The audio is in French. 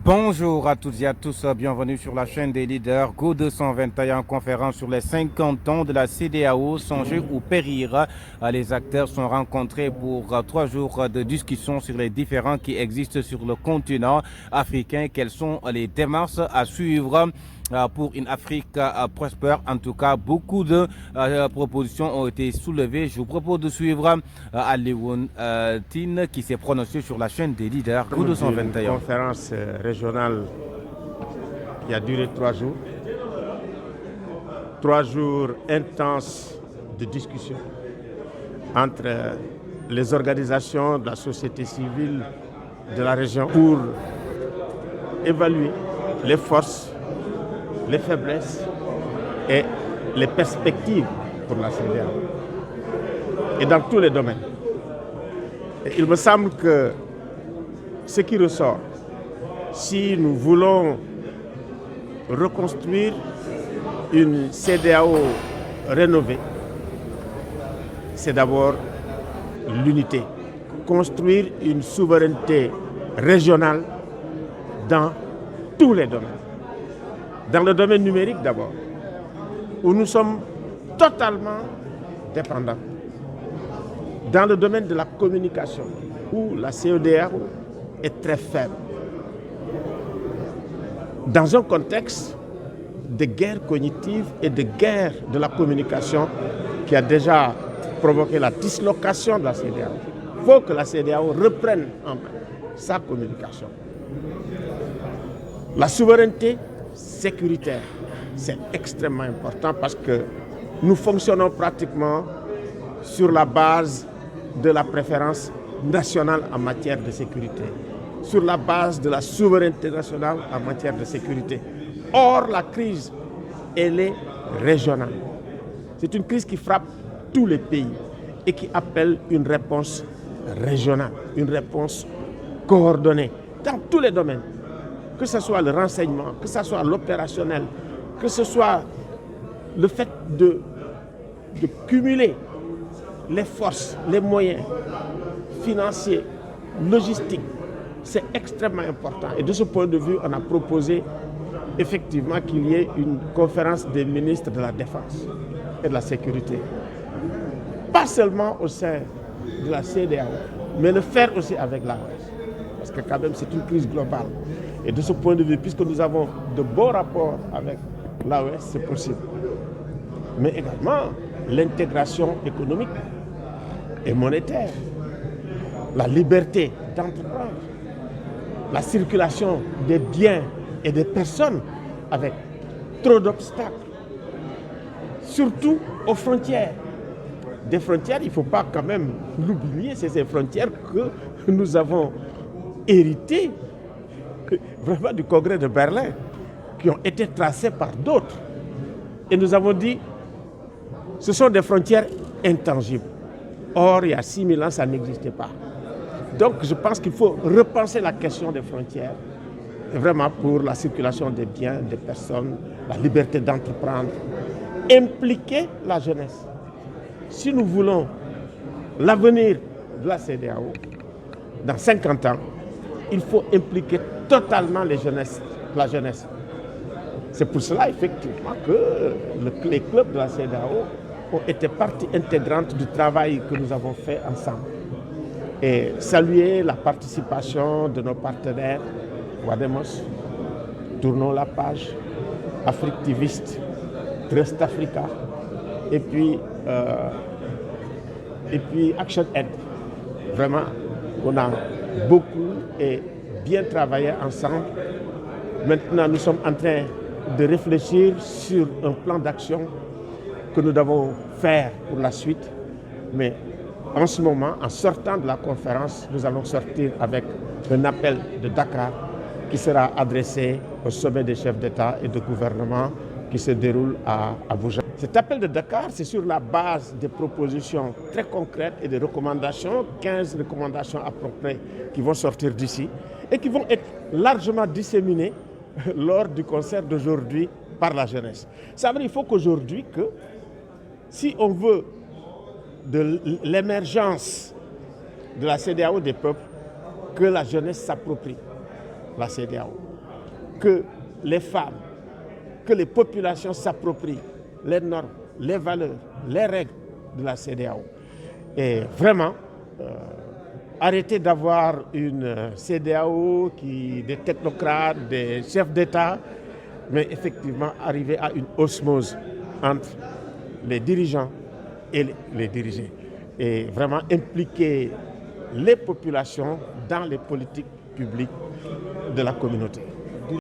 Bonjour à toutes et à tous, bienvenue sur la chaîne des leaders Go 221, conférence sur les 50 ans de la CEDEAO, songer ou périr. Les acteurs sont rencontrés pour 3 jours de discussion sur les différends qui existent sur le continent africain. Quelles sont les démarches à suivre pour une Afrique prospère? En tout cas, beaucoup de propositions ont été soulevées. Je vous propose de suivre Alioune Tine qui s'est prononcé sur la chaîne des leaders Go 221. Une conférence régionale qui a duré 3 jours. 3 jours intenses de discussion entre les organisations de la société civile de la région pour évaluer les forces, les faiblesses et les perspectives pour la CEDEAO. Et dans tous les domaines. Et il me semble que ce qui ressort, si nous voulons reconstruire une CEDEAO rénovée, c'est d'abord l'unité. Construire une souveraineté régionale dans tous les domaines. Dans le domaine numérique d'abord, où nous sommes totalement dépendants. Dans le domaine de la communication, où la CEDEAO est très faible. Dans un contexte de guerre cognitive et de guerre de la communication qui a déjà provoqué la dislocation de la CEDEAO. Il faut que la CEDEAO reprenne en main sa communication. La souveraineté sécuritaire, c'est extrêmement important parce que nous fonctionnons pratiquement sur la base de la préférence nationale en matière de sécurité, sur la base de la souveraineté nationale en matière de sécurité. Or, la crise, elle est régionale. C'est une crise qui frappe tous les pays et qui appelle une réponse régionale, une réponse coordonnée dans tous les domaines. Que ce soit le renseignement, que ce soit l'opérationnel, que ce soit le fait de cumuler les forces, les moyens financiers, logistiques, c'est extrêmement important. Et de ce point de vue, on a proposé effectivement qu'il y ait une conférence des ministres de la Défense et de la Sécurité. Pas seulement au sein de la CEDEAO, mais le faire aussi avec l'AOS. Parce que quand même, c'est une crise globale. Et de ce point de vue, puisque nous avons de bons rapports avec l'AOS, c'est possible. Mais également l'intégration économique et monétaire, la liberté d'entreprendre, la circulation des biens et des personnes avec trop d'obstacles, surtout aux frontières. Des frontières, il ne faut pas quand même l'oublier, c'est ces frontières que nous avons héritées vraiment du congrès de Berlin, qui ont été tracées par d'autres. Et nous avons dit, ce sont des frontières intangibles. Or, il y a 6000 ans, ça n'existait pas. Donc, je pense qu'il faut repenser la question des frontières, vraiment pour la circulation des biens, des personnes, la liberté d'entreprendre, impliquer la jeunesse. Si nous voulons l'avenir de la CEDEAO, dans 50 ans, il faut impliquer totalement la jeunesse. C'est pour cela, effectivement, que les clubs de la CEDEAO ont été partie intégrante du travail que nous avons fait ensemble. Et saluer la participation de nos partenaires, Wademos, Tournons la page, Africtiviste, Trust Africa, et puis Action Aid. Vraiment, on a beaucoup et bien travaillé ensemble. Maintenant, nous sommes en train de réfléchir sur un plan d'action que nous devons faire pour la suite. Mais en ce moment, en sortant de la conférence, nous allons sortir avec un appel de Dakar qui sera adressé au sommet des chefs d'État et de gouvernement qui se déroule à Abuja. Cet appel de Dakar, c'est sur la base des propositions très concrètes et des recommandations, 15 recommandations à peu près qui vont sortir d'ici et qui vont être largement disséminées lors du concert d'aujourd'hui par la jeunesse. Ça veut dire qu'il faut qu'aujourd'hui, si on veut de l'émergence de la CEDEAO des peuples, que la jeunesse s'approprie la CEDEAO, que les femmes, que les populations s'approprient les normes, les valeurs, les règles de la CEDEAO. Et vraiment, arrêter d'avoir une CEDEAO des technocrates, des chefs d'État, mais effectivement arriver à une osmose entre les dirigeants et les dirigés. Et vraiment impliquer les populations dans les politiques publiques de la communauté.